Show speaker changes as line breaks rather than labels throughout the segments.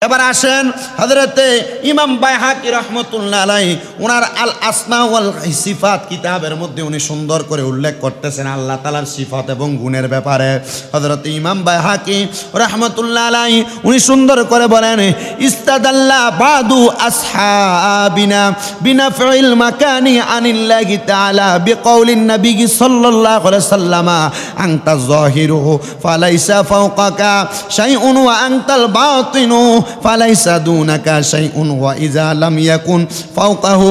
এবার আসেন হযরতে ইমাম বাইহাকি রাহমাতুল্লাহ আলাইহি ওনার আল আসমা ওয়াল সিফাত কিতাবের মধ্যে উনি সুন্দর করে উল্লেখ করতেছেন আল্লাহ তাআলার সিফাত এবং গুণের ব্যাপারে। হযরতে ইমাম বাইহাকি রাহমাতুল্লাহ আলাইহি উনি সুন্দর করে বলেন, ইস্তাদাল্লা বাদু আসহাবিনা বিনাফিল মাকানি আনিল্লাহি তাআলা বিকাউলিন নবী সাল্লাল্লাহু আলাইহি ওয়াসাল্লাম আনতা যাহিরু ফালাইসা ফাওকাকা শাইউন ওয়া আনতাল বাতিনু ফালাইসা দুনাকা শাইউন ওয়া ইযা লাম ইয়াকুন ফাওকাহু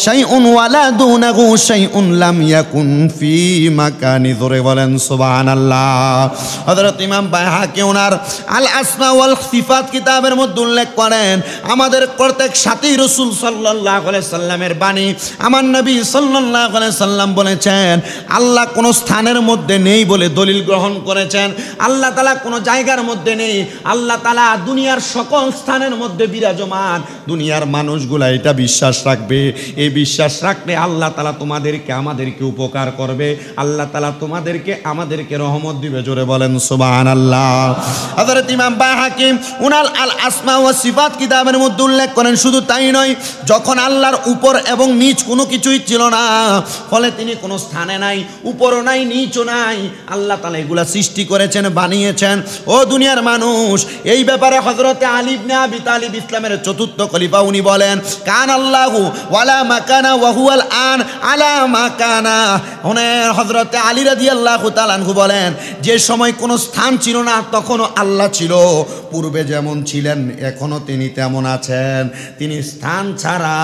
শাইউন ওয়ালা দুনাহু শাইউন লাম ইয়াকুন ফি মাকানি। ধরে বলেন সুবহানাল্লাহ। হযরত ইমাম বাইহাকি ওনার আল আসমা ওয়াল সিফাত কিতাবের মধ্যে উল্লেখ করেন, আমাদের প্রত্যেক সাথী রাসূল সাল্লাল্লাহু আলাইহি সাল্লামের বাণী। আমার নবী সাল্লাল্লাহু আলাইহি সাল্লাম বলেছেন, আল্লাহ কোন স্থানের মধ্যে নেই বলে দলিল গ্রহণ করেছেন। আল্লাহ তাআলা কোন জায়গার মধ্যে নেই, আল্লাহ তাআলা দুনিয়ার সকল স্থানের মধ্যে বিরাজমান। দুনিয়ার মানুষগুলা এটা বিশ্বাস রাখবে, এই বিশ্বাস রাখলে আল্লাহ তাআলা তোমাদেরকে আমাদেরকে উপকার করবে, আল্লাহ তাআলা তোমাদেরকে আমাদেরকে রহমত দিবে। জোরে বলেন সুবহানাল্লাহ। হযরত ইমাম বাইহাকি উনাল আল আসমা ওয়া সিফাত কিতাবের মধ্যে উল্লেখ করেন, শুধু তাই নয়, যখন আল্লাহর উপর এবং নিচ কোনো কিছুই ছিল না, ফলে তিনি কোনো স্থানে নাই, উপরও নাই নিচও নাই, আল্লাহ তাআলা এগুলা সৃষ্টি করেছেন, বানিয়েছেন। ও দুনিয়ার মানুষ, এই ব্যাপারে হযরতে আলী ইবনে আবি তালিব ইসলামের চতুর্থ খলিফা উনি বলেন, কান আল্লাহু ওয়ালা মাকানা ওয়া হুয়াল আন আলা মাকানা। হযরতে আলী রাদিয়াল্লাহু তাআলা আনহু বলেন, যে সময় কোনো স্থান ছিল না তখনও আল্লাহ ছিল, পূর্বে যেমন ছিলেন এখনো তিনি তেমন আছেন। তিনি স্থান ছাড়া,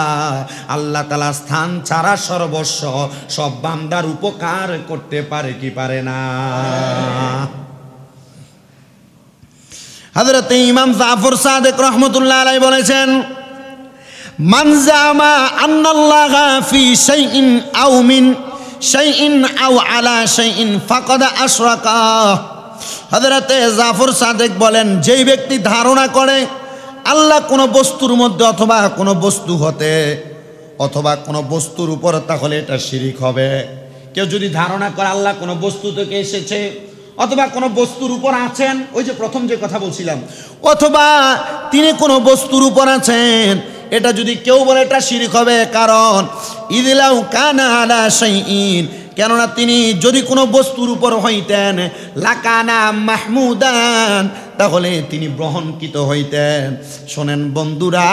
আল্লাহ তাআলা স্থান ছাড়া সর্বস্ব সব বান্দার উপকার করতে পারে কি পারে না? হযরত ইমাম জাফর সাদিক রাহমাতুল্লাহ আলাইহি বলেছেন, মান জামা আন্নাল্লাহা ফি শাইইন আও মিন শাইইন আও আলা শাইইন ফাকাদ আশরাকা। হযরত জাফর সাদিক বলেন, যেই ব্যক্তি ধারণা করে আল্লাহ কোনো বস্তুর মধ্যে অথবা কোনো বস্তু হতে অথবা কোনো বস্তুর উপর, তাহলে এটা শিরিক হবে। কেউ যদি ধারণা করে আল্লাহ কোনো বস্তু থেকে এসেছে অথবা কোনো বস্তুর উপর আছেন, ওই যে প্রথম যে কথা বলছিলাম, অথবা তিনি কোনো বস্তুর উপর আছেন, এটা যদি কেউ বলে এটা শিরক হবে। কারণ ইদিলাউ কানা আলা শাইইন, কেননা তিনি যদি কোনো বস্তুর উপর হইতেন, লাকানা মাহমুদান, তাহলে তিনি গ্রহণকৃত হইতেন। শোনেন বন্ধুরা,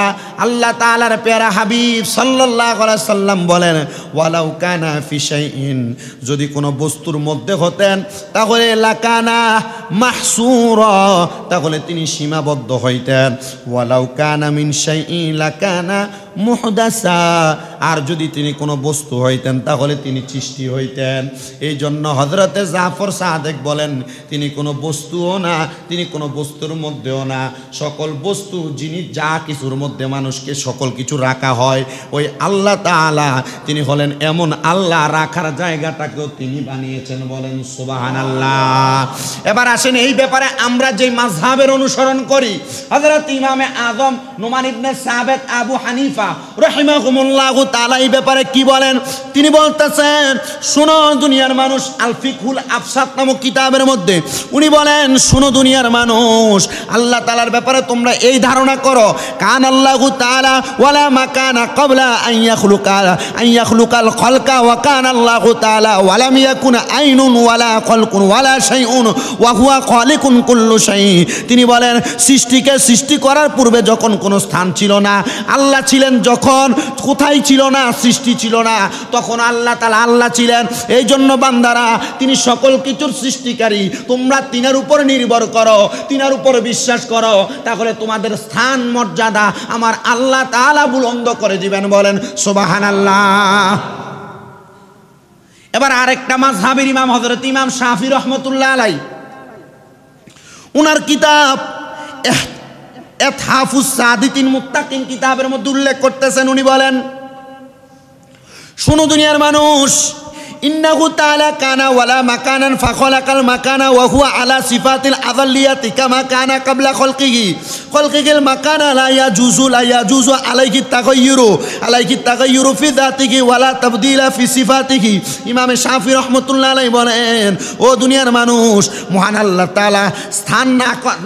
আল্লাহ তাআলার প্যারা হাবিব সাল্লাল্লাহু আলাইহি সাল্লাম বলেন, ওয়ালাউ কানা ফি শাইইন, যদি কোনো বস্তুর মধ্যে হতেন তাহলে লাকানা মাহসুরা, তাহলে তিনি সীমাবদ্ধ হইতেন। ওয়ালাউ কানা মিন শাইইন লাকানা মুহদাসা, আর যদি তিনি কোনো বস্তু হইতেন তাহলে তিনি সৃষ্টি হইতেন। এই জন্য হযরতে জাফর সাদিক বলেন, তিনি কোনো বস্তুও না, তিনি কোনো বস্তুর মধ্যেও না। সকল বস্তু জিনিস যা কিছুর মধ্যে মানুষকে সকল কিছু রাখা হয়, ওই আল্লাহ তাআলা তিনি হলেন এমন আল্লাহ, রাখার জায়গাটাকেও তিনি বানিয়েছেন। বলেন সুবহানাল্লাহ। এবার আসেন এই ব্যাপারে আমরা যে মাযহাবের অনুসরণ করি, হযরত ইমামে আযম নুমান ইবনে সাবিত আবু হানিফা রাহিমাহুমুল্লাহু তাআলা এই ব্যাপারে কি বলেন? তিনি বলতেছেন, শোনো দুনিয়ার মানুষ, আল ফিকহুল আফসাদ নামক কিতাবের মধ্যে উনি বলেন, শোনো দুনিয়ার মানুষ, আল্লাহ তাআলার ব্যাপারে তোমরা এই ধারণা করো, কান আল্লাহু তাআলা ওয়ালা মাকানা ক্বাবলা আন ইয়াখলুকাল খালকা ওয়া কান আল্লাহু তাআলা ওয়ালাম ইয়াকুন আইনুন ওয়ালা খালকুন ওয়ালা শাইউন ওয়া হুয়া খালিকুন কুল্লু শাই। তিনি বলেন, সৃষ্টিকে সৃষ্টি করার পূর্বে যখন কোনো স্থান ছিল না, আল্লাহ ছিলেন। যখন কোথায় ছিল না, সৃষ্টি ছিল না, তখন আল্লাহ তাআলা আল্লাহ ছিলেন। এই জন্য বান্দারা, তিনি সকল কিছুর সৃষ্টিকারী, তোমরা তিনের উপর নির্ভর করো, তিনার উপর বিশ্বাস করো, তাহলে তোমাদের স্থান মর্যাদা আমার আল্লাহ তাআলা বুলন্দ করে দিবেন। বলেন সুবহানাল্লাহ। এবার আরেকটা মাযহাবের ইমাম হযরত ইমাম শাফি রাহমাতুল্লাহ আলাইহি, উনার কিতাব ইতহাফুস সাদিকিন মুত্তাকিন কিতাবের মধ্যে উল্লেখ করতেছেন, উনি বলেন, শোনো দুনিয়ার মানুষ, ইন্নাহু তাআলা কানা ওয়ালা মাকানান ফাখালাকাল মাকানা ওয়া হুয়া আলা সিফাতিল আযাল্লিয়াতি কামা কানা ক্বাবলা খালকিহিল মাকানা লা ইয়াজুজু আলাইহি তাগায়্যুরু ফি যাতিহি ওয়ালা তাবদীলা ফি সিফাতিহি। ইমাম শাফি রাহমাতুল্লাহ আলাইহি বলেন, ও দুনিয়ার মানুষ, মহান আল্লাহ তাআলা স্থান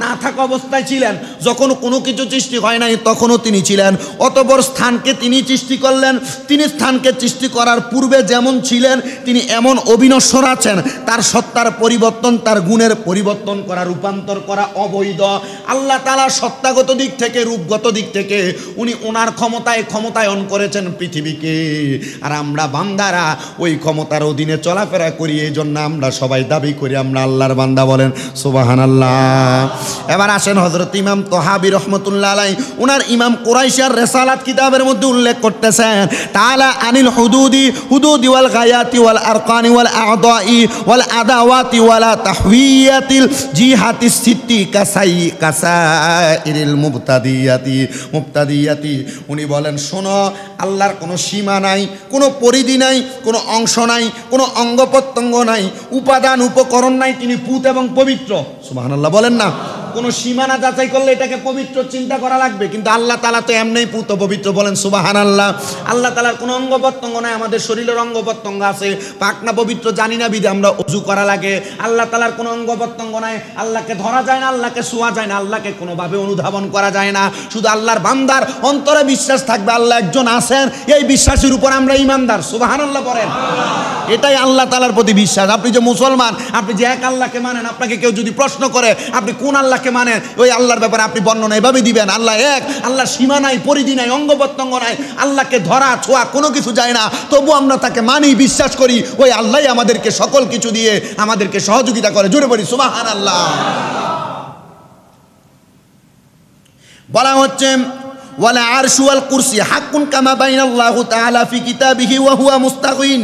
না থাকা অবস্থায় ছিলেন, যখন কোনো কিছু সৃষ্টি হয় নাই তখনও তিনি ছিলেন। অতঃপর স্থানকে তিনি সৃষ্টি করলেন। তিনি স্থানকে সৃষ্টি করার পূর্বে যেমন ছিলেন তিনি এমন অবিনশ্বর আছেন। তার সত্তার পরিবর্তন, তার গুণের পরিবর্তন করা, রূপান্তর করা অবৈধ। আল্লাহ তাআলা সত্তাগত দিক থেকে, রূপগত দিক থেকে উনি ওনার ক্ষমতায়ন করেছেন পৃথিবীকে। আর আমরা বান্দারা ওই ক্ষমতার অধীনে চলাফেরা করি। এই জন্য আমরা সবাই দাবি করি আমরা আল্লাহর বান্দা। বলেন সুবহানাল্লাহ। এবার আসেন হযরত ইমাম তহাবী রাহমাতুল্লাহ আলাইহি ওনার ইমাম কুরাইশির রিসালাত কিতাবের মধ্যে উল্লেখ করতেছেন, তাআলা আনিল হুদুদি ওয়াল গায়াতি ওয়াল আরকানি ওয়াল আ'দাই ওয়াল আদাওয়াতি ওয়ালা তাহওয়াতিল জিহাতিস সিত্তি কাসাইরিল মুবতাদিয়াতি। উনি বলেন, শোনো, আল্লাহর কোনো সীমা নাই, কোনো পরিধি নাই, কোনো অংশ নাই, কোনো অঙ্গ প্রত্যঙ্গ নাই, উপাদান উপকরণ নাই। তিনি পুত এবং পবিত্র। সুবহানাল্লাহ বলেন না। কোনো সীমানা যাচাই করলে এটাকে পবিত্র চিন্তা করা লাগবে, কিন্তু আল্লাহ তাআলা তো এমনিই পুত পবিত্র। বলেন সুবহানাল্লাহ। আল্লাহ তাআলার কোনো অঙ্গ প্রত্যঙ্গ নাই। আমাদের শরীরের অঙ্গ প্রত্যঙ্গ আছে, পাক না পবিত্র জানি না, বিধে আমরা ওযু করা লাগে। আল্লাহ তাআলার কোনো অঙ্গ প্রত্যঙ্গ নাই, আল্লাহকে ধরা যায় না, আল্লাহকে ছোঁয়া যায় না, আল্লাহকে কোনোভাবে অনুধাবন করা যায় না। শুধু আল্লাহর বান্দার অন্তরে বিশ্বাস থাকবে আল্লাহ একজন আছেন, এই বিশ্বাসের উপর আমরা ঈমানদার। সুবহানাল্লাহ পড়েন। এটাই আল্লাহ তাআলার প্রতি বিশ্বাস। আপনি যে মুসলমান, আপনি যে এক আল্লাহকে মানেন, আপনাকে কেউ যদি প্রশ্ন করে আপনি কোন আল্লাহকে মানেন, ওই আল্লাহর ব্যাপারে আপনি বর্ণনা এভাবে দিবেন, আল্লাহ এক, আল্লাহ সীমা নাই, পরিধি নাই, অঙ্গ প্রত্যঙ্গ নাই, আল্লাহকে ধরা ছোঁয়া কোনো কিছু যায় না, তবু আমরা তাকে মানি, বিশ্বাস করি। ওই আল্লাহই আমাদেরকে সকল কিছু দিয়ে আমাদেরকে সহযোগিতা করে। জোরে বলি সুবহানাল্লাহ। বলা হচ্ছে ওয়ালা আরশু ওয়াল কুরসি হাক্কুন কামা বাইনাল্লাহু তাআলা ফি কিতাবিহি ওয়া হুয়া মুস্তাগিন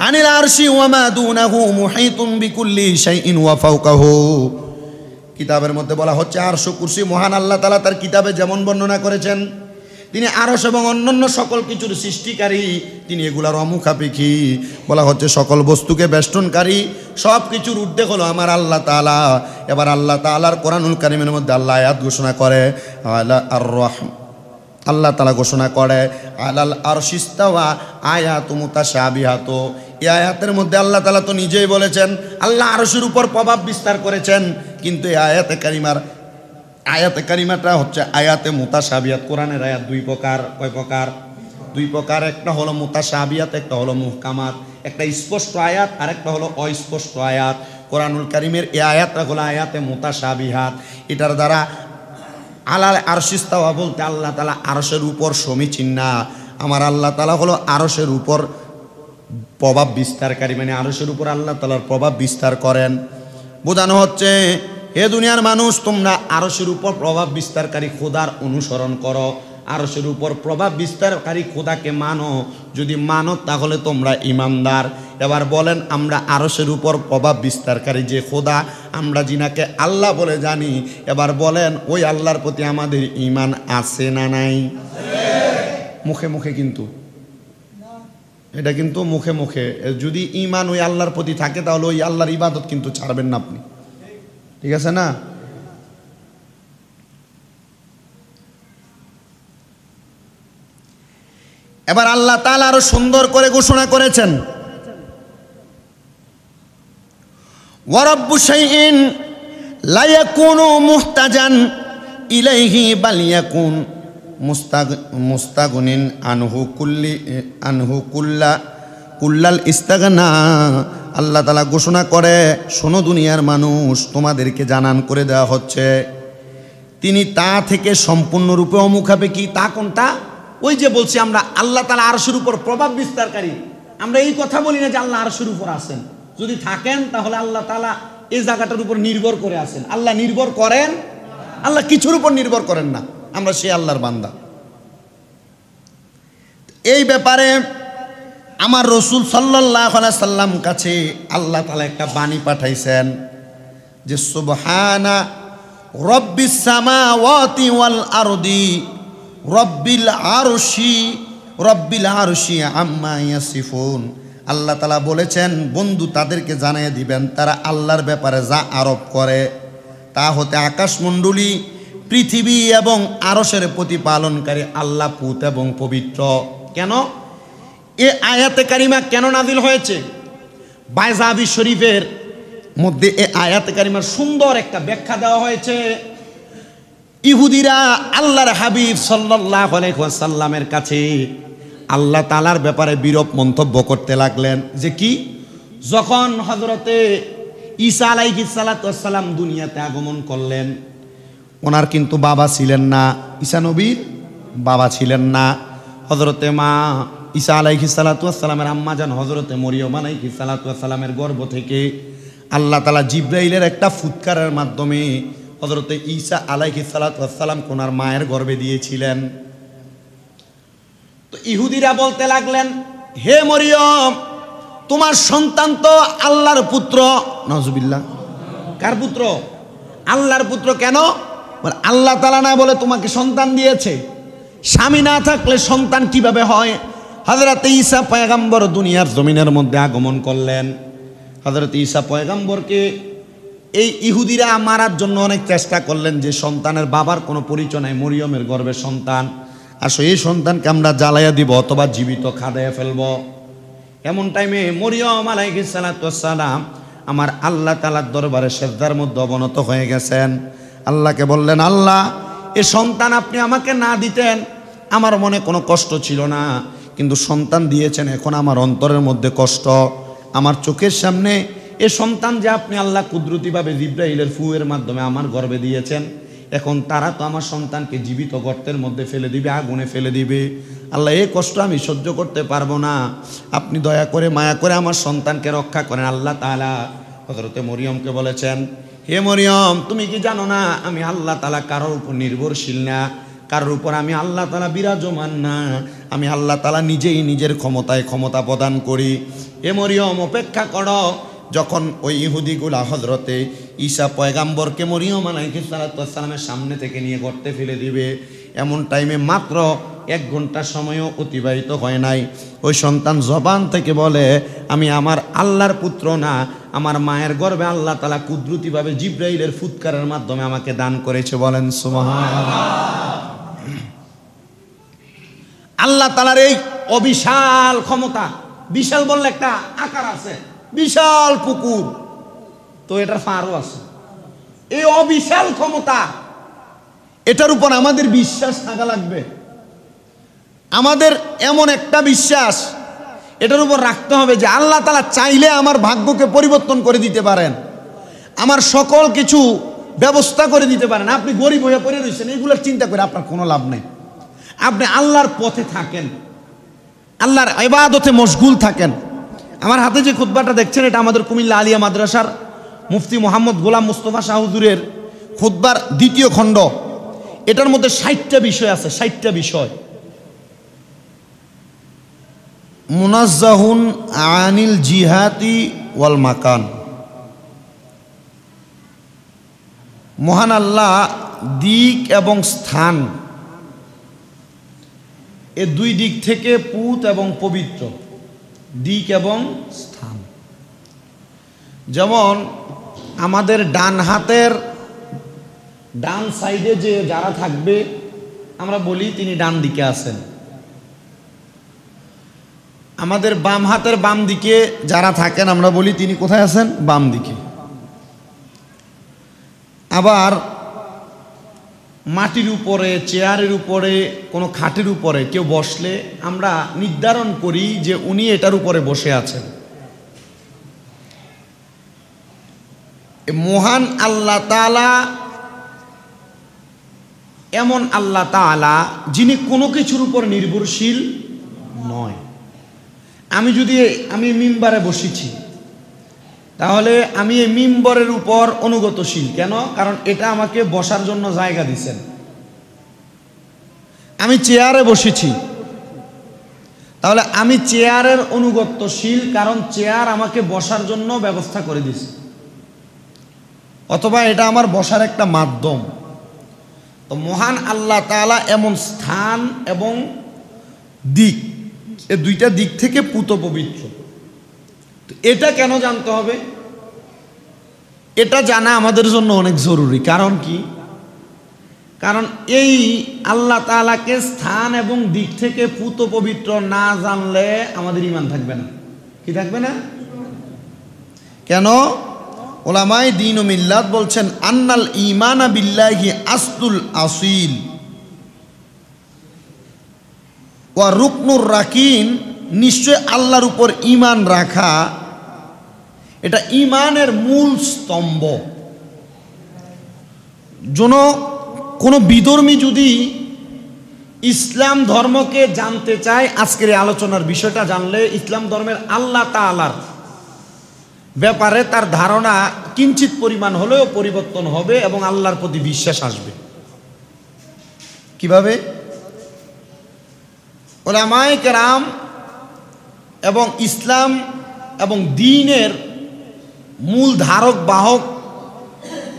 আনিল আরশি ওয়া মা দুনাহু মুহিতুন বিকুল্লি শাইইন ওয়া ফাওকাহু। কিতাবের মধ্যে বলা হচ্ছে আরশ কুরসি মহান আল্লাহ তাআলা তার কিতাবে যেমন বর্ণনা করেছেন, তিনি আরশ এবং অন্যান্য সকল কিছুর সৃষ্টিকারী, তিনি এগুলার অমুখাপেক্ষী। বলা হচ্ছে সকল বস্তুকে বেষ্টনকারী, সব কিছুর ঊর্ধ্বে হলো আমার আল্লাহ তাআলা। এবার আল্লাহ তাআলার কোরআনুল কারীমের মধ্যে আল্লাহ আয়াত ঘোষণা করে, আল্লাহ তাআলা ঘোষণা করে আলাল আরশিস্তাওয়া আয়াতু মুতাশাবিহাত। এই আয়াতের মধ্যে আল্লাহ তাআলা তো নিজেই বলেছেন আল্লাহ আরশের উপর প্রভাব বিস্তার করেছেন, কিন্তু এই আয়াতে কারিমাটা হচ্ছে আয়াতে মুতাশাবিহাত। কোরআনের আয়াত দুই প্রকার। কয় প্রকার? দুই প্রকার। একটা হলো মুতাশাবিহাত, একটা হলো মুহকামাত। একটা স্পষ্ট আয়াত আর একটা হলো অস্পষ্ট আয়াত। কোরআনুল কারীমের এই আয়াতটা হলো আয়াতে মুতাশাবিহাত। এটার দ্বারা আলাল আরশিস্তাওয়া বলতে আল্লাহ তাআলা আরশের উপর সমীচীন না, আমার আল্লাহ তাআলা হলো আরশের উপর প্রভাব বিস্তারকারী, মানে আরশের উপর আল্লাহ তাআলার প্রভাব বিস্তার করেন। বোঝানো হচ্ছে, হে দুনিয়ার মানুষ, তোমরা আরশের উপর প্রভাব বিস্তারকারী খোদার অনুসরণ করো, আরশের উপর প্রভাব বিস্তারকারী খোদাকে মানো। যদি মানো তাহলে তোমরা ঈমানদার। এবার বলেন, আমরা আরশের উপর প্রভাব বিস্তারকারী যে খোদা, আমরা যিনাকে আল্লাহ বলে জানি, এবার বলেন ওই আল্লাহর প্রতি আমাদের ঈমান আছে না নাই? মুখে মুখে কিন্তু, এটা কিন্তু মুখে মুখে। যদি ঈমান ওই আল্লাহর প্রতি থাকে তাহলে ওই আল্লাহর ইবাদত কিন্তু ছাড়বেন না আপনি, ঠিক আছে না? এবার আল্লাহ তাআলা আরো সুন্দর করে ঘোষণা করেছেন, ওয়া রাব্বু শাইইন লা ইয়াকুনু মুহতাজান ইলাইহি বাল ইয়াকুন মুস্তাগনিন আনহু কুল্লাল ইস্তাগনা। আল্লাহ তাআলা ঘোষণা করে, শোনো দুনিয়ার মানুষ, তোমাদেরকে জানান করে দেওয়া হচ্ছে তিনি তা থেকে সম্পূর্ণরূপে অমুখাপেক্ষী। তা কোনটা? ওই যে বলছি আমরা আল্লাহ তাআলা আরশের উপর প্রভাব বিস্তারকারী। আমরা এই কথা বলি না যে আল্লাহ আরশের উপর আছেন। যদি থাকেন তাহলে আল্লাহ তাআলা এই জায়গাটার উপর নির্ভর করে আছেন। আল্লাহ নির্ভর করেন, আল্লাহ কিছুর উপর নির্ভর করেন না। আমরা সেই আল্লাহর বান্দা। এই ব্যাপারে আমার রাসূল সাল্লাল্লাহু আলাইহি সাল্লাম কাছে আল্লাহ তাআলা একটা বাণী পাঠাইছেন যে সুবহানা রব্বিস সামাওয়াতি ওয়াল আরদি রব্বিল আরশি আম্মা ইয়াসিফুন। আল্লাহ তাআলা বলেছেন, বন্ধু তাদেরকে জানিয়ে দিবেন তারা আল্লাহর ব্যাপারে যা আরোপ করে তা হতে আকাশমণ্ডলী, পৃথিবী এবং আরশের প্রতিপালনকারী আল্লাহ পুত এবং পবিত্র। কেন এ আয়াতে কারিমা কেন নাজিল হয়েছে? বাইজাবি শরীফের মধ্যে এ আয়াতে কারিমার সুন্দর একটা ব্যাখ্যা দেওয়া হয়েছে। ইহুদিরা আল্লাহর হাবিব সাল্লাল্লাহু আলাইহি ওয়াসাল্লামের কাছে আল্লাহ তাআলার ব্যাপারে বিরূপ মন্তব্য করতে লাগলেন। যে কি, যখন হযরতে ঈসা আলাইহিস সালাতু ওয়াস সালাম দুনিয়াতে আগমন করলেন, ওনার কিন্তু বাবা ছিলেন না, ঈসা নবীর বাবা ছিলেন না। হযরতে মা ঈসা আলাইহিস সালাতু ওয়াস সালামের আম্মা জান হযরতে মরিয়ম আলাইহিস সালাতু ওয়াস সালামের গর্ভ থেকে আল্লাহ তাআলা জিবরাইলের একটা ফুৎকারের মাধ্যমে হযরতে ঈসা আলাইহিস সালাতু ওয়াস সালাম ওনার মায়ের গর্ভে দিয়েছিলেন। তো ইহুদিরা বলতে লাগলেন, হে মরিয়ম, তোমার সন্তান তো আল্লাহর পুত্র। নাউজুবিল্লাহ। কার পুত্র? আল্লাহর পুত্র। কেন? আল্লাহ তাআলা না বলে তোমাকে সন্তান দিয়েছে। স্বামী না থাকলে সন্তান কিভাবে হয়? হযরত ঈসা পয়গম্বর দুনিয়ার জমিনের মধ্যে আগমন করলেন। হযরত ঈসা পয়গম্বরকে এই ইহুদিরা মারার জন্য অনেক চেষ্টা করলেন, যে সন্তানের বাবার কোনো পরিচয় নাই, মরিয়মের গর্ভের সন্তান, আসো এই সন্তানকে আমরা জ্বালাইয়া দিব অথবা জীবিত খাদাইয়া ফেলব। এমন টাইমে মরিয়ম আলাইহিস সালাতু ওয়াস সালাম আমার আল্লাহ তাআলার দরবারে সিজদার মধ্যে অবনত হয়ে গেছেন। আল্লাহকে বললেন, আল্লাহ, এ সন্তান আপনি আমাকে না দিতেন আমার মনে কোনো কষ্ট ছিল না, কিন্তু সন্তান দিয়েছেন, এখন আমার অন্তরের মধ্যে কষ্ট। আমার চোখের সামনে এ সন্তান যে আপনি আল্লাহ কুদরতিভাবে জিবরাইলের ফুয়ের মাধ্যমে আমার গর্ভে দিয়েছেন, এখন তারা তো আমার সন্তানকে জীবিত গর্তের মধ্যে ফেলে দিবে, আগুনে ফেলে দিবে। আল্লাহ, এই কষ্ট আমি সহ্য করতে পারবো না, আপনি দয়া করে মায়া করে আমার সন্তানকে রক্ষা করেন। আল্লাহ তাআলা হযরতে মরিয়মকে বলেছেন, হে মরিয়ম, তুমি কি জানো না আমি আল্লাহ তাআলা কারোর উপর নির্ভরশীল না, কারোর উপর আমি আল্লাহ তাআলা বিরাজমান না, আমি আল্লাহ তাআলা নিজেই নিজের ক্ষমতায় ক্ষমতা প্রদান করি। হে মরিয়ম, অপেক্ষা করো। যখন ওই ইহুদিগুলা হযরতে ঈসা পয়গাম্বরকে মরিয়ম আলাইহিস সালাতু ওয়াস সালামের সামনে থেকে নিয়ে গর্তে ফেলে দিবে, এমন টাইমে মাত্র 1 ঘন্টা সময়ও অতিবাহিত হয় নাই, ওই সন্তান জবান থেকে বলে, আমি আমার আল্লাহর পুত্র না, আমার মায়ের গর্ভে আল্লাহ তাআলা কুদরতিভাবে জিবরাইলের ফুৎকারের মাধ্যমে আমাকে দান করেছে। বলেন সুবহানাল্লাহ। আল্লাহ তাআলার এই অবিশাল ক্ষমতা, বিশাল বললে একটা আকার আছে, বিশাল পুকুর তো এটার ফারও আছে, এই অবিশাল ক্ষমতা, এটার উপর আমাদের বিশ্বাস থাকা লাগবে। আমাদের এমন একটা বিশ্বাস এটার উপর রাখতে হবে যে আল্লাহ তাআলা চাইলে আমার ভাগ্যকে পরিবর্তন করে দিতে পারেন, আমার সকল কিছু ব্যবস্থা করে দিতে পারেন। আপনি গরিব হয়ে পড়ে রয়েছেন, এগুলোর চিন্তা করে আপনার কোনো লাভ নেই। আপনি আল্লাহর পথে থাকেন, আল্লাহর ইবাদতে মশগুল থাকেন। আমার হাতে যে খুতবাটা দেখছেন, এটা আমাদের কুমিল্লা আলিয়া মাদ্রাসার মুফতি মোহাম্মদ গোলাম মুস্তফা শাহ হুজুরের খুতবার 2য় খণ্ড। এটার মধ্যে 60টা বিষয় আছে, 60টা বিষয়। মুনাজ্জাহুন আনিল জিহাতি ওয়াল মাকান। মহান আল্লাহ দিক এবং স্থান, এ 2 দিক থেকে পুত এবং পবিত্র, দিক এবং স্থান। যেমন আমাদের ডান হাতের ডান সাইডে যে যারা থাকবে আমরা বলি তিনি ডান দিকে আছেন, আমাদের বাম হাতের বাম দিকে যারা থাকেন আমরা বলি তিনি কোথায় আছেন? বাম দিকে। আবার মাটির উপরে, চেয়ারের উপরে, কোনো খাটের উপরে কেউ বসলে আমরা নির্ধারণ করি যে উনি এটার উপরে বসে আছেন। মহান আল্লাহ তাআলা এমন আল্লাহ তাআলা যিনি কোনো কিছুর উপর নির্ভরশীল নয়। আমি মিম্বারে বসেছি, তাহলে আমি এই মিম্বরের উপর অনুগতশীল। কেন? কারণ এটা আমাকে বসার জন্য জায়গা দিয়েছেন। আমি চেয়ারে বসেছি, তাহলে আমি চেয়ারের অনুগতশীল, কারণ চেয়ার আমাকে বসার জন্য ব্যবস্থা করে দিয়েছে, অথবা এটা আমার বসার একটা মাধ্যম। তো মহান আল্লাহ তাআলা এমন স্থান এবং দিক, এই 2টা দিক থেকে পুত পবিত্র। এটা কেন জানতে হবে? এটা জানা আমাদের জন্য অনেক জরুরি। কারণ কি? কারণ এই আল্লাহ তাআলাকে স্থান এবং দিক থেকে পুত পবিত্র না জানলে আমাদের ঈমান থাকবে না। কি থাকবে না? কেন? উলামায়ে দ্বীন ও মিল্লাত বলছেন আন্নাল ঈমানা বিল্লাহি আসলুল আসিল ওয়া রুকনুর রাকিন, নিশ্চয় আল্লাহর উপর ঈমান রাখা এটা ঈমানের মূল স্তম্ভ। কোনো বিধর্মী যদি ইসলাম ধর্মকে জানতে চায়, আজকের এই আলোচনার বিষয়টা জানলে ইসলাম ধর্মের আল্লাহ তাআলার ব্যাপারে তার ধারণা কিঞ্চিত পরিমাণ হলেও পরিবর্তন হবে এবং আল্লাহর প্রতি বিশ্বাস আসবে। কিভাবে? উলামায়ে কেরাম এবং ইসলাম এবং দ্বীনের মূল ধারক বাহক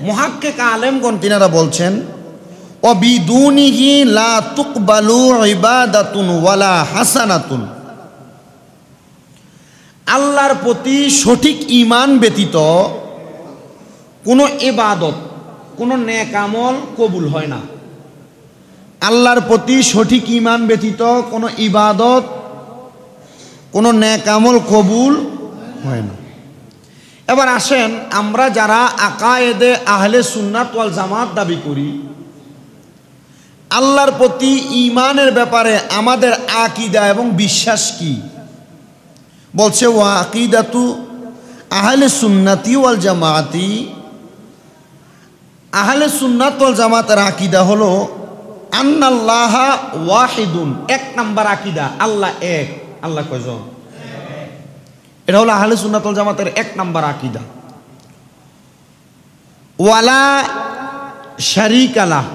মুহাক্কিক আলেমগণ তিনারা বলছেন ওয়াবিদুনিহি লা তুকবালু ইবাদাতুন ওয়ালা হাসানাতুন, আল্লাহর প্রতি সঠিক ঈমান ব্যতীত কোনো ইবাদত, কোনো নেক আমল কবুল হয় না। আল্লাহর প্রতি সঠিক ঈমান ব্যতীত কোনো ইবাদত, কোনো নেক আমল কবুল হয় না। এবার আসেন, আমরা যারা আকায়েদে আহলে সুন্নাত ওয়াল জামাত দাবি করি, আল্লাহর প্রতি ঈমানের ব্যাপারে আমাদের আকীদা এবং বিশ্বাস কি? বলছে ওয়া আকিদাতু আহলে সুন্নাতি ওয়াল জামাতি, আহলে সুন্নাত ওয়াল জামাতের আকীদা হলো আন্নাল্লাহা ওয়াহিদুন, এক নাম্বার আকীদা, আল্লাহ এক। আল্লাহ কয়জন? এটা হলো আহলে সুন্নাত ওয়াল জামাতের এক নাম্বার আকীদা। ওয়ালা শারীকা লাহ,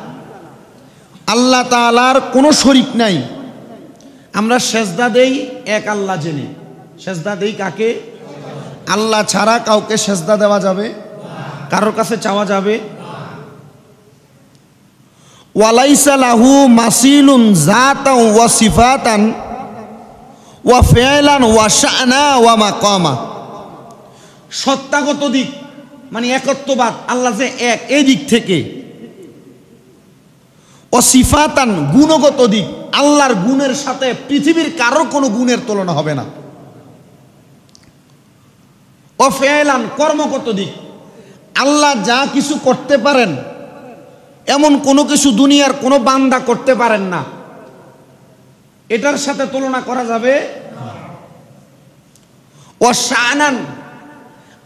আল্লাহ তাআলার কোনো শরীক নাই। আমরা সেজদা দেই এক আল্লাহ জেনে। সেজদা দেই কাকে? আল্লাহ ছাড়া কাউকে সেজদা দেওয়া যাবে? কারোর কাছে চাওয়া যাবে? ওয়ালাইসা লাহু মাসিলুন যাতান ওয়া সিফাতান ওয়া ফি'লান ওয়া শা'না ওয়া মাকামা, সত্তাগত দিক মানে একত্ববাদ, আল্লাহ যে এক, এই দিক থেকে। ও সিফাতান, গুণগত দিক, আল্লাহর গুণের সাথে পৃথিবীর কারো কোনো গুণের তুলনা হবে না। ও ফি'লান, কর্মগত দিক, আল্লাহ যা কিছু করতে পারেন এমন কোনো কিছু দুনিয়ার কোনো বান্দা করতে পারেন না, এটার সাথে তুলনা করা যাবে। ও শানান,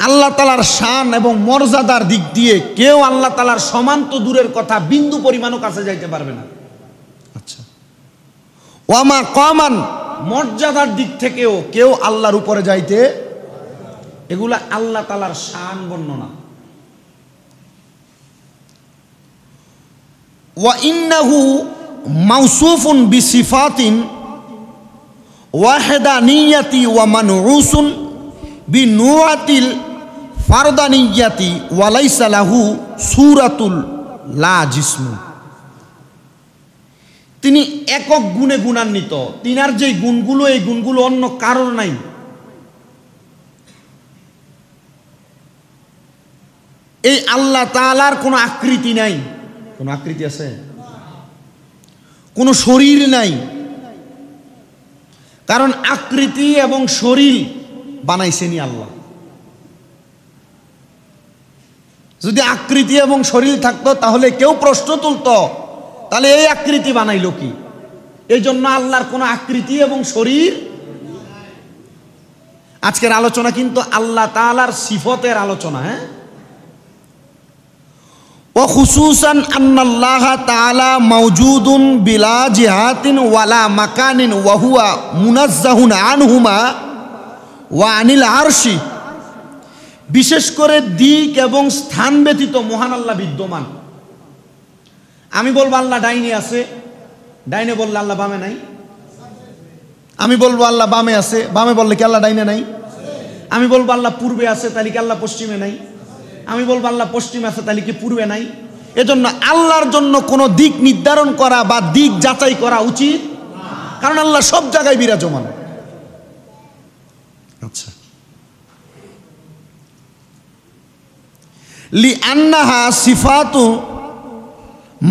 আল্লাহ তাআলার শান এবং মর্যাদার দিক দিয়ে কেউ আল্লাহ তাআলার সমান তো দূরের কথা, বিন্দু পরিমাণও কাছে যাইতে পারবে না। আচ্ছা, ওয়া মাকামান, মর্যাদার দিক থেকেও কেউ আল্লাহর উপরে যাইতে, এগুলা আল্লাহ তাআলার শান বর্ণনা। ওয়া ইন্নাহু মাউসুফুন বিসিফাতিন ওয়াহদানিয়াতি ওয়া মানউসুন বিনুআতিল ফারদানিয়াতি ওয়া লাইসা লাহু সূরাতুল লা জিসমু, তিনি একক গুণে গুণান্বিত, তিনার যে গুণগুলো, এই গুণগুলো অন্য কারোর নাই। এই আল্লাহ তাআলার কোনো আকৃতি নাই। কোনো আকৃতি আছে? কোনো শরীর নাই। কারণ আকৃতি এবং শরীর বানাইছেনই আল্লাহ। যদি আকৃতি এবং শরীর থাকতো তাহলে কেউ প্রশ্ন তুলতো, তাহলে এই আকৃতি বানাইলো কি? এই জন্য আল্লাহর কোনো আকৃতি এবং শরীর। আজকের আলোচনা কিন্তু আল্লাহ তাআলার সিফতের আলোচনা। হ্যাঁ, ও খুসুসান আন্নাল্লাহ তাআলা মাওজুদুন বিলা জিহাতিন ওয়ালা মাকানিন ওয়া হুয়া মুনাজ্জাহুন আনহুমা ওয়া আনিল আরশি, বিশেষ করে দিক এবং স্থান ব্যতীত মহান আল্লাহ বিদ্যমান। আমি বলবো আল্লাহ ডাইনে আছে, ডাইনে বললে আল্লাহ বামে নাই। আমি বলবো আল্লাহ বামে আছে, বামে বললে কি আল্লাহ ডাইনে নাই? আমি বলবো আল্লাহ পূর্বে আছে, তাহলে কি আল্লাহ পশ্চিমে নাই? আমি বলবো আল্লাহ পশ্চিমে আছে, তাহলে কি পূর্বে নাই? এজন্য আল্লাহর জন্য কোনো দিক নির্ধারণ করা বা দিক যাচাই করা উচিত, কারণ আল্লাহ সব জায়গায় বিরাজমান। আচ্ছা, লিআন্নাহা সিফাতু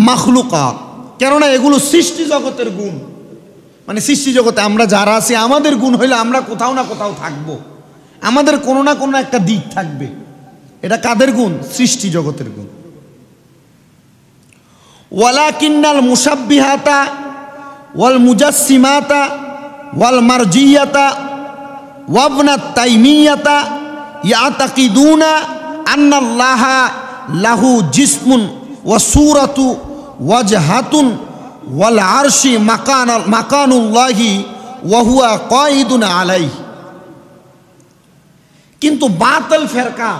মাখলুকাত, কেননা এগুলো সৃষ্টি জগতের গুণ। মানে সৃষ্টি জগতে আমরা যারা আছি আমাদের গুণ হইলে আমরা কোথাও না কোথাও থাকবো, আমাদের কোনো না কোনো একটা দিক থাকবে। এটা কাদের গুণ? সৃষ্টি জগতের গুণ। ওয়ালাকিন্নাল মুসাব্বিহাতা ওয়াল মুজাসসিমাতা ওয়াল মারজিয়াতা ওয়াবনাত তাইমিয়াতা ইয়াতাকিদুনা আন্নাল্লাহা লাহু জিসমুন ওয়া সূরাতু ওয়াজহাতুন ওয়াল আরশি মাকানুল্লাহি ওয়া হুয়া কায়িদুন আলাইহি। কিন্তু বাতিল ফেরকা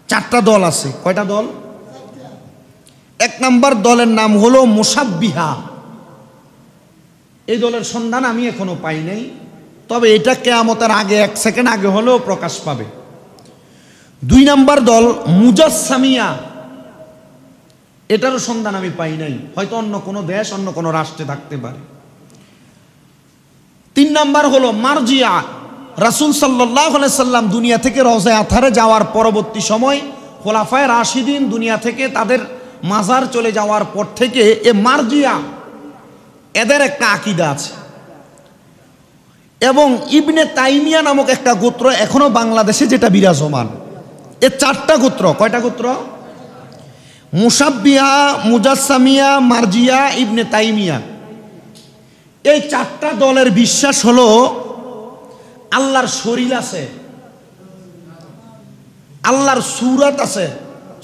চারটা দল আছে। কয়টা দল? এক নম্বর দলের নাম হলো মুসাব্বিহা। এই দলের সন্ধান আমি এখনো পাই নাই, তবে এটা কিয়ামতের আগে 1 সেকেন্ড আগে হলেও প্রকাশ পাবে। 2 নম্বর দল মুজাসসামিয়া, এটারও সন্ধান আমি পাই নাই, হয়তো অন্য কোনো দেশ অন্য কোনো রাষ্ট্রে থাকতে পারে। 3 নম্বর হলো মারজিয়া। রাসূল সাল্লাল্লাহু আলাইহি সাল্লাম দুনিয়া থেকে রওজা আথারে যাওয়ার পরবর্তী সময় খোলাফায়ে রাশিদিন দুনিয়া থেকে তাদের মাজার চলে যাওয়ার পর থেকে এ মারজিয়া এদের একটা আকীদা আছে। এবং ইবনে তাইমিয়া নামক একটা গোত্র এখনো বাংলাদেশে যেটা বিরাজমান। এ 4টা গোত্র। কয়টা গোত্র? মুসাব্বিহা, মুজাসসামিয়া, মারজিয়া, ইবনে তাইমিয়া। এই 4টা দলের বিশ্বাস হলো আল্লাহর শরীর আছে, আল্লাহর সূরাত আছে।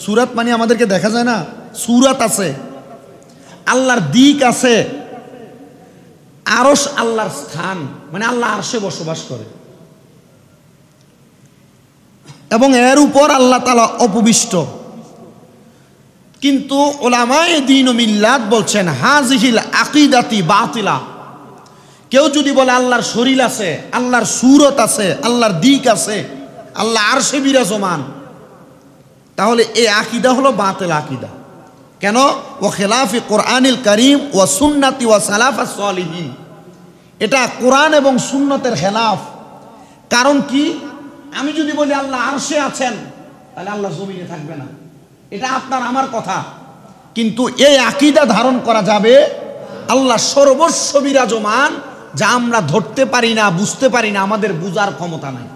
সূরাত মানে আমাদেরকে দেখা যায় না, সূরাত আছে। আল্লাহর দিক আছে। আরশ আল্লাহর স্থান, মানে আল্লাহ আরশে বসবাস করে এবং এর উপর আল্লাহ তাআলা অপবিষ্ট। কিন্তু উলামায়ে দ্বীন ও মিল্লাত বলছেন হাযিহিল আকীদাতি বাতিলা। কেউ যদি বলে আল্লাহর শরীর আছে, আল্লাহর সূরত আছে, আল্লাহর দিক আছে, আল্লাহ আরশে বিরাজমান, তাহলে এই আকীদা হলো বাতিল আকীদা। কেন? ও খেলাফি কোরআনিল কারীম ও সুন্নাতি ও সালাফাস সালিহিন। এটা কোরআন এবং সুন্নতের খেলাফ। কারণ কি? আমি যদি বলি আল্লাহ আরশে আছেন, তাহলে আল্লাহ জমিনে থাকবে না। এটা আপনার আমার কথা, কিন্তু এই আকীদা ধারণ করা যাবে আল্লাহ সর্বস্ব বিরাজমান, যা আমরা ধরতে পারি না, বুঝতে পারি না, আমাদের বুঝার ক্ষমতা নাই।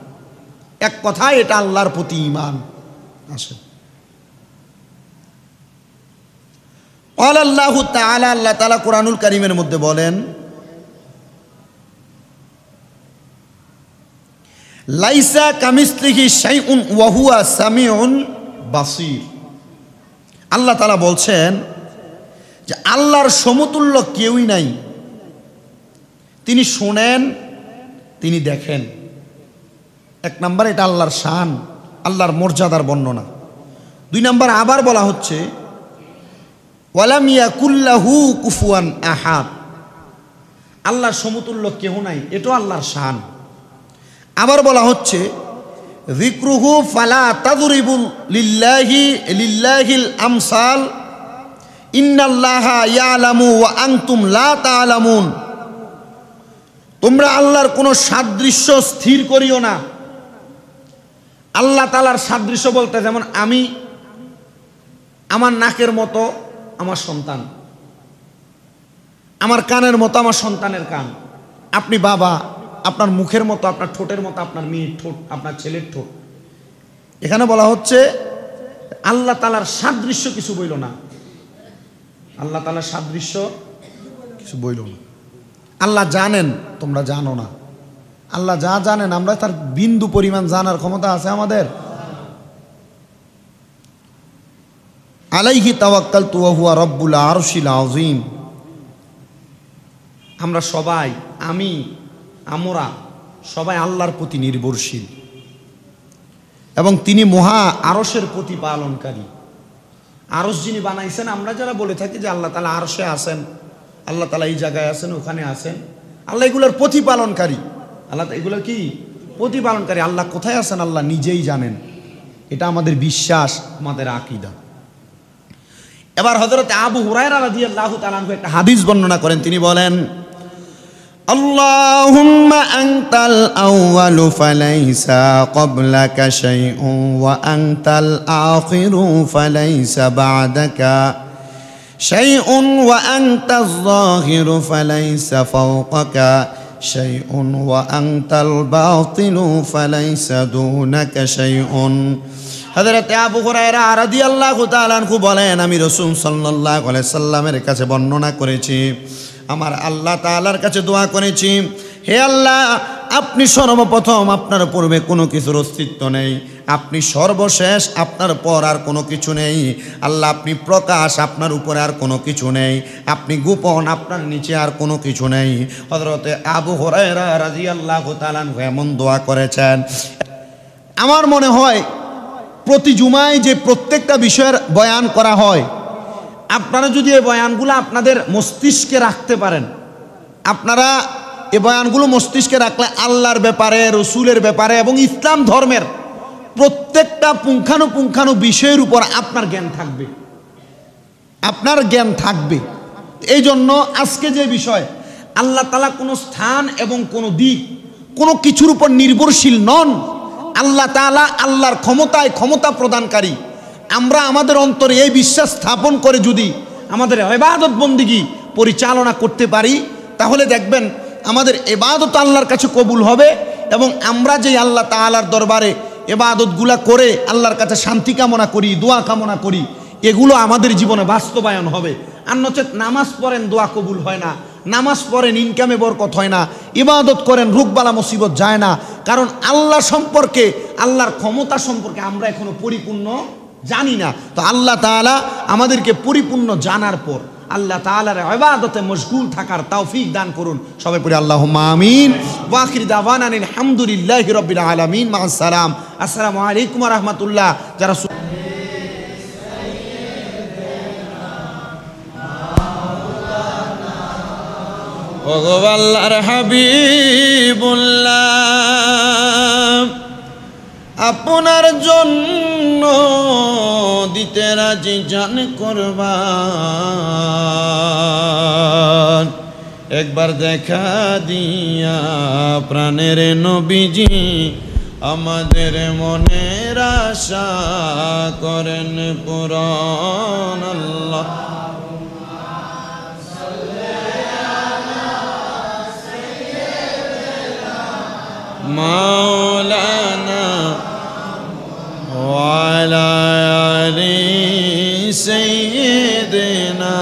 এক কথায় এটা আল্লাহর প্রতি ঈমান আসে। আল্লাহু তাআলা, আল্লাহ তাআলা কোরআনুল কারীমের মধ্যে বলেন লাইসা কামিসলিহি শাইউন ওয়া হুয়া সামিউন বাসীর। আল্লাহ তাআলা বলছেন যে আল্লাহর সমতুল্য কেউই নাই। তিনি শোনেন, তিনি দেখেন। 1 নম্বর এটা আল্লাহর শান, আল্লাহর মর্যাদার বর্ণনা। 2 নম্বর আবার বলা হচ্ছে ওয়ালাম ইয়াকুল্লাহু কুফুয়ান আহাদ। আল্লাহর সমতুল্য কেউ নাই, এটাও আল্লাহর শান। আবার বলা হচ্ছে যিকরুহু ফালা তাদরিবু লিল্লাহিল আমসাল ইন্নাল্লাহা ইয়ালামু ওয়া আনতুম লা তা'লামুন। তোমরা আল্লাহর কোনো সাদৃশ্য স্থির করিও না। আল্লাহ তাআলার সাদৃশ্য বলতে যেমন আমি, আমার নাকের মতো আমার সন্তান, আমার কানের মতো আমার সন্তানের কান, আপনি বাবা, আপনার মুখের মতো, আপনার ঠোঁটের মতো আপনার মেয়ের ঠোঁট, আপনার ছেলের ঠোঁট। এখানে বলা হচ্ছে আল্লাহ তাআলার সাদৃশ্য কিছু বইল না। আল্লাহ তাআলার সাদৃশ্য কিছু বইল না। আল্লাহ জানেন, তোমরা জানো না। আল্লাহ যা জানেন আমরা তার বিন্দু পরিমাণ জানার ক্ষমতা আছে আমাদের? আলাইহি তাওয়াক্কালতু ওয়া হুয়া রাব্বুল আরশিল আযীম। আমরা সবাই, আমরা সবাই আল্লাহর প্রতি নির্ভরশীল এবং তিনি মহা আরশের প্রতিপালনকারী। আরশ যিনি বানাইছেন, আমরা যারা বলে থাকি যে আল্লাহ তাআলা আরশে আছেন, আল্লাহ তাআলা এই জায়গায় আছেন, ওখানে আছেন, আল্লাহ এগুলোর প্রতিপালনকারী। আল্লাহ এগুলোর কি প্রতিপালনকারী। আল্লাহ কোথায় আছেন আল্লাহ নিজেই জানেন। এটা আমাদের বিশ্বাস, আমাদের আকীদা। এবার হযরত আবু হুরায়রা রাদিয়াল্লাহু তাআলা আনহু একটা হাদিস বর্ণনা করেন। তিনি বলেন اللهم أنت الأول فليس قبلك شيء وأنت الآخر فليس بعدك شيء وأنت الظاهر فليس فوقك شيء وأنت الباطن فليس دونك شيء হযরত আবু হুরায়রা রাদিয়াল্লাহু তাআলা আনহু বলেন, আমি রাসূল সাল্লাল্লাহু আলাইহি সাল্লামের কাছে বর্ণনা করেছি, আমার আল্লাহ তাআলার কাছে দোয়া করেছি, হে আল্লাহ, আপনি সর্বপ্রথম, আপনার পূর্বে কোনো কিছুর অস্তিত্ব নেই, আপনি সর্বশেষ, আপনার পর আর কোনো কিছু নেই। আল্লাহ, আপনি প্রকাশ, আপনার উপরে আর কোনো কিছু নেই, আপনি গোপন, আপনার নিচে আর কোনো কিছু নেই। হযরত আবু হুরায়রা রাদিয়াল্লাহু তাআলা আনহু এমন দোয়া করেছেন। আমার মনে হয় প্রতি জুমায় যে প্রত্যেকটা বিষয়ের বয়ান করা হয়, আপনারা যদি এই বয়ানগুলো আপনাদের মস্তিষ্কে রাখতে পারেন, আপনারা এই বয়ানগুলো মস্তিষ্কে রাখলে আল্লাহর ব্যাপারে, রসুলের ব্যাপারে এবং ইসলাম ধর্মের প্রত্যেকটা পুঙ্খানুপুঙ্খানু বিষয়ের উপর আপনার জ্ঞান থাকবে, আপনার জ্ঞান থাকবে। এই জন্য আজকে যে বিষয়, আল্লাহ তাআলা কোনো স্থান এবং কোনো দিক, কোনো কিছুর উপর নির্ভরশীল নন। আল্লাহ তাআলা আল্লাহর ক্ষমতায় ক্ষমতা প্রদানকারী। আমরা আমাদের অন্তরে এই বিশ্বাস স্থাপন করে যদি আমাদের ইবাদত বন্দেগী পরিচালনা করতে পারি, তাহলে দেখবেন আমাদের ইবাদত আল্লাহর কাছে কবুল হবে এবং আমরা যে আল্লাহ তাআলার দরবারে ইবাদতগুলা করে আল্লাহর কাছে শান্তি কামনা করি, দোয়া কামনা করি, এগুলো আমাদের জীবনে বাস্তবায়ন হবে। আর নচেত নামাজ পড়েন, দোয়া কবুল হয় না, নামাজ পড়েন, ইনকামে বরকত হয় না, ইবাদত করেন, রোগবালা মুসিবত যায় না। কারণ আল্লাহ সম্পর্কে, আল্লাহর ক্ষমতা সম্পর্কে আমরা এখনো পরিপূর্ণ জানি না। তো আল্লাহ তাআলা আমাদেরকে পরিপূর্ণ জানার পর আল্লাহ তাআলার ইবাদতে মশগুল থাকার তৌফিক দান করুন। সবাই পড়ি আল্লাহুম্মা আমিন। ওয়া আখির দাওয়ানা আলহামদুলিল্লাহি রাব্বিল আলামিন। মা আসসালাম। আসসালামু আলাইকুম ওয়া রাহমাতুল্লাহ। যারা আল্লাহর হাবিবুল্লাহ, আপনার জন্য দিতে রাজি জান কুরবান। একবার দেখা দিয়া প্রাণের নবীজি আমাদের মনের আশা করেন পূরণ। আল্লাহ মাওলানা ওয়ালা আলি সাইয়্যিদিনা।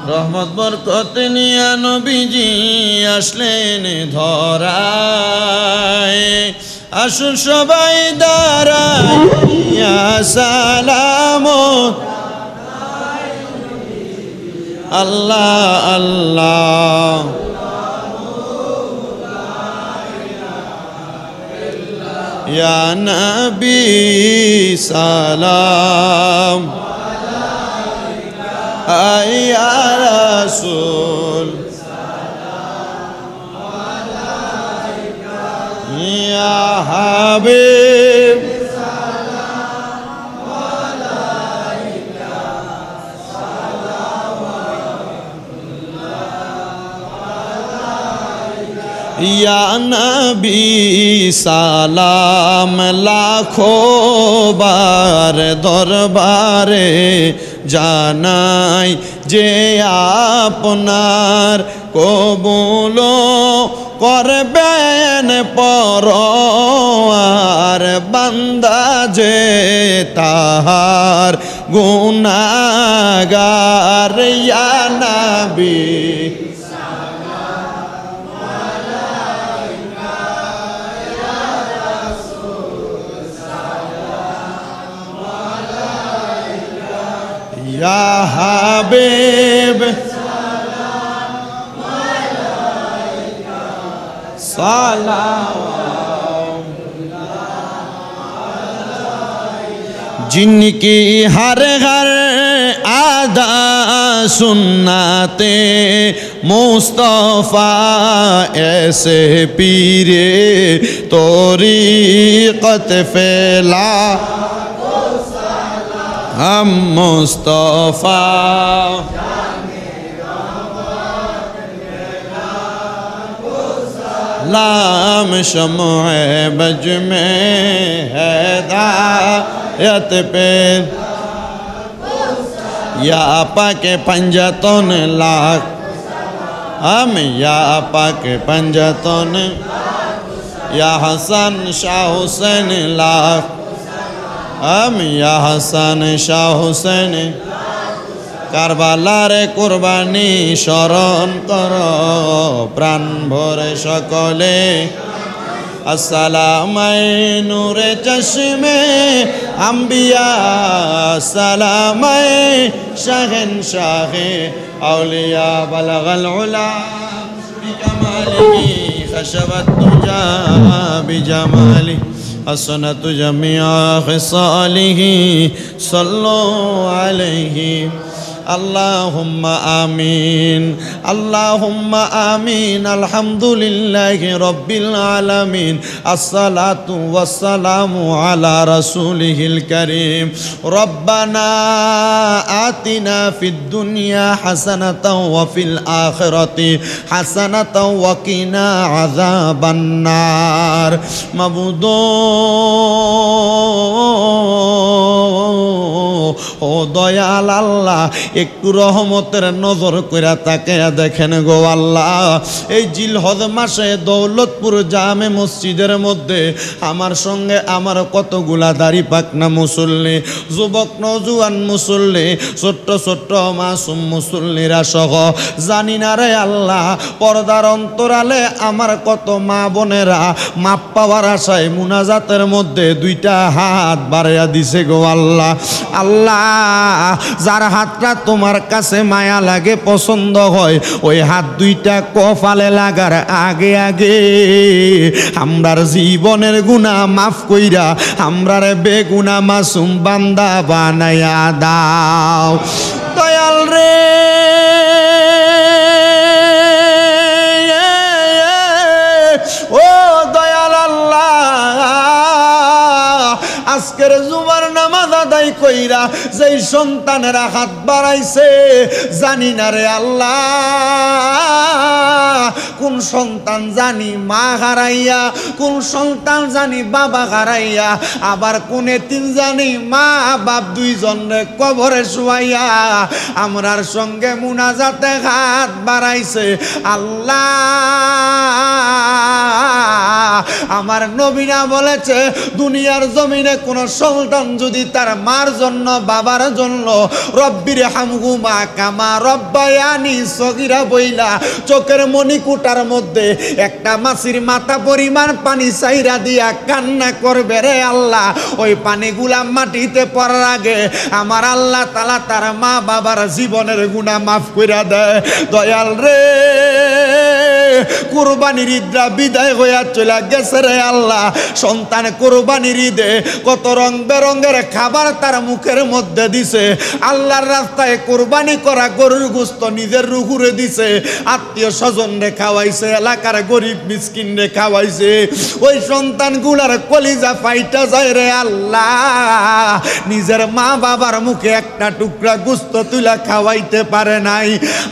রহমত বরকত নিয়া নবীজি আসলেন ধরায়, আসুন সবাই দাঁড়াইয়া সালামত আল্লাহ আল্লাহ। ইয়া নবী সালাম, ইয়া রাসূল ইয়া হাবিব ইয়া নবী সালাম, লাখো বার দরবারে জানাই যে আপনার কবুল করবেন পরওয়ার, বান্দা যে তাহার গুনাহগার। ইয়া নবী ইয়া হাবিব সালাম, जिनकी हर हर आदा सुन्नते मुस्तफ़ा ऐसे पीरे तरीक़त फैला हम मुस्तफ़ा नाम शम्ह बज में हिदायत पे या पाके पंजतन लाख हम या पाके पंजतन या हसन शाह हुसैन लाख हम या हसन शाह हुसैन কারবালার কুরবানি স্মরণ করো প্রাণ ভরে সকলে আসসালামাই নূরে চশমে আম্বিয়া সালামাই শাহেন শাহে আউলিয়া বালাগাল উলা বিকামালিহি খশবত তুজা বিজামালি حسنت جميع خصاله صلوا عليه اللهم آمين اللهم آمين الحمد لله رب العالمين الصلاة والسلام على رسوله الكريم ربنا آتنا في الدنيا حسنة وفي الآخرة حسنة وقنا عذاب النار مبودو ও দয়াল আল্লাহ একটু রহমতের নজর কইরা তাকায়া দেখেন গো আল্লাহ এই জিলহজ মাসে দৌলতপুর জামে মসজিদের মধ্যে আমার সঙ্গে আমার কতগুলা দাড়ি পাকনা মুসল্লি যুবক নওজোয়ান মুসল্লি ছোট্ট ছোট্ট মাসুম মুসল্লিরা সহ জানি না রে আল্লাহ পর্দার অন্তরালে আমার কত মা বোনেরা মাপ পাওয়ার আশায় মুনাজাতের মধ্যে দুইটা হাত বাড়াইয়া দিছে গো আল্লাহ আল্লাহ যার হাতটা তোমার কাছে মায়া লাগে পছন্দ হয় ওই হাত দুইটা কপালে লাগার আগে আগে আমরার জীবনের গুনাহ মাফ কইরা আমরার বেগুনা মাসুম বান্দা বানায়া দাও দয়াল রে ও দয়াল আল্লাহ আজকের জুমার নামাজ আদায় কইরা যেই সন্তানেরা হাত বাড়াইছে জানি না রে আল্লাহ কোন সন্তান জানি মা হারাইয়া কোন সন্তান জানি বাবা হারাইয়া আবার কোন এতিম জানি মা বাপ দুইজনে কবরে শুয়াইয়া আমরার সঙ্গে মুনাজাতে হাত বাড়াইছে আল্লাহ আমার নবীনা বলেছে দুনিয়ার জমিনে কোন সন্তান যদি তার মার জন্য বাবার জন্য রব্বির হামহুমা কামা রব্বায়ানি সগীরা বইলা চোখের মণিকুটার মধ্যে একটা মাছির মাথা পরিমাণ পানি চাইরা দিয়া কান্না করবে রে আল্লাহ ওই পানিগুলা মাটিতে পড়ার আগে আমার আল্লাহ তাআলা তার মা বাবার জীবনের গুনাহ মাফ কইরা দেয় দয়াল রে কুরবানির ঈদরা বিদায় হইয়া চলে গেছে রে আল্লাহ সন্তান কুরবানির ঈদে কত রং বেরঙের খাবার তার মুখের মধ্যে দিছে আল্লাহর রাস্তায় কুরবানি করা গরুর গোশত নিজের রুহুরে দিছে আত্মীয় স্বজন রে খাওয়াইছে এলাকার গরিব মিসকিন রে খাওয়াইছে ওই সন্তানগুলার কলিজা ফাইটা যায় রে আল্লাহ নিজের মা বাবার মুখে একটা টুকরা গোশত তুলা খাওয়াইতে পারে নাই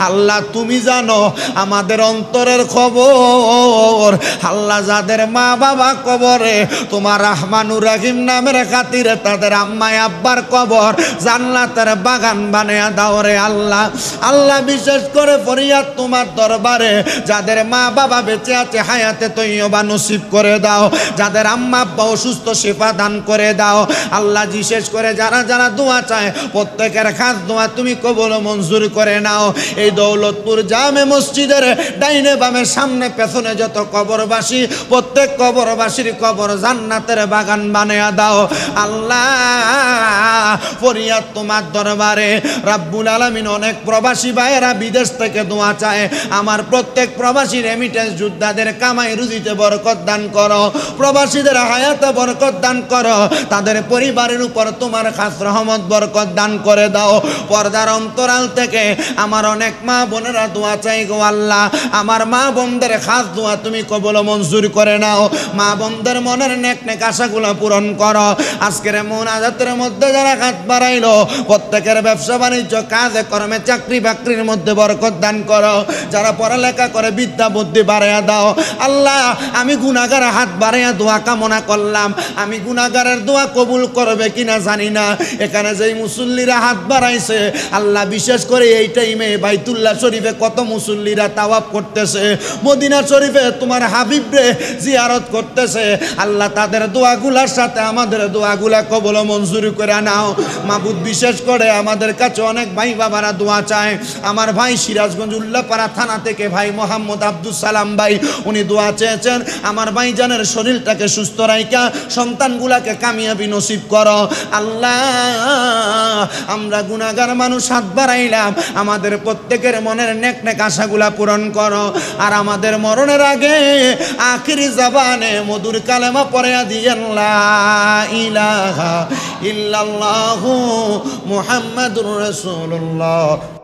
আল্লাহ তুমি জানো আমাদের অন্তরের খবর আল্লাহ যাদের মা বাবা কবরে তোমার রহমানুর রহিম নামের খাতিরে তাদের আম্মা আব্বার কবর জান্নাতের বাগান বানিয়ে দাও রে আল্লাহ আল্লাহ বিশেষ করে ফরিয়াদ তোমার দরবারে যাদের মা বাবা বেঁচে আছে হায়াতে তৈয়বা নসিব করে দাও যাদের আম্মা আব্বা অসুস্থ শিফা দান করে দাও আল্লাহ বিশেষ করে যারা যারা দোয়া চায় প্রত্যেকের খাস দোয়া তুমি কবুল মঞ্জুর করে নাও এই দৌলতপুর জামে মসজিদের ডাইনে বামে সামনে পেছনে যত কবরবাসী প্রত্যেক কবরবাসীর কবর জান্নাতের বাগান বানিয়ে দাও আল্লাহ ফরিয়াদ তোমার দরবারে রাব্বুল আলামিন অনেক প্রবাসী ভাইয়েরা বিদেশ থেকে দোয়া চায় আমার প্রত্যেক প্রবাসী রেমিটেন্স যোদ্ধাদের কামাই রুজিতে বরকত দান করো প্রবাসীদের হায়াতে বরকত দান করো তাদের পরিবারের উপর তোমার খাস রহমত বরকত দান করে দাও পর্দার অন্তরাল থেকে আমার অনেক মা বোনেরা দোয়া চাই গো আল্লাহ আমার মা বোনদের খাস দোয়া তুমি কবুল মঞ্জুর করে নাও। মা বোনদের মনের নেক নেক আশাগুলো পূরণ করো। আজকের মুনাজাতের মধ্যে যারা হাত বাড়াইলো প্রত্যেকের ব্যবসা বাণিজ্য কাজে কর্মে চাকরি বাকরির মধ্যে বরকত দান করো। যারা পড়ালেখা করে বিদ্যা বুদ্ধি বাড়াইয়া দাও। আল্লাহ আমি গুনাহগার হাত বাড়াইয়া দোয়া কামনা করলাম, আমি গুনাহগারের দোয়া কবুল করবে কিনা জানি না। এখানে যেই মুসল্লিরা হাত বাড়াইছে আল্লাহ বিশেষ করে এই টাইমে বাইতুল্লাহ শরীফে কত মুসল্লিরা তাওয়াফ করতেছে, মদিনা শরীফে তোমার হাবিবরে জিয়ারত করতেছে, আল্লাহ তাদের দোয়াগুলার সাথে আমাদের দোয়াগুলা কবুল মঞ্জুর করে নাও। মাবুদ বিশেষ করে আমাদের কাছে অনেক ভাই বাবারা দোয়া চায়। আমার ভাই সিরাজগঞ্জ উল্লাপাড়া থানা থেকে ভাই মোহাম্মদ আব্দুল সালাম ভাই, উনি দোয়া চেয়েছেন আমার ভাইজানের শরীরটাকে সুস্থ রাইখা সন্তানগুলাকে কামিয়াবি নসিব করো। আল্লাহ আমরা গুনাহগার মানুষ হাত বাড়াইলাম, আমাদের প্রত্যেকের মনের নেক নেক আশাগুলা পূরণ করো। আর আমাদের মরণের আগে আখিরি জবানে মধুর কালেমা পড়িয়া দিয়েন লা ইলাহা ইল্লাল্লাহু মুহাম্মাদুর রাসূলুল্লাহ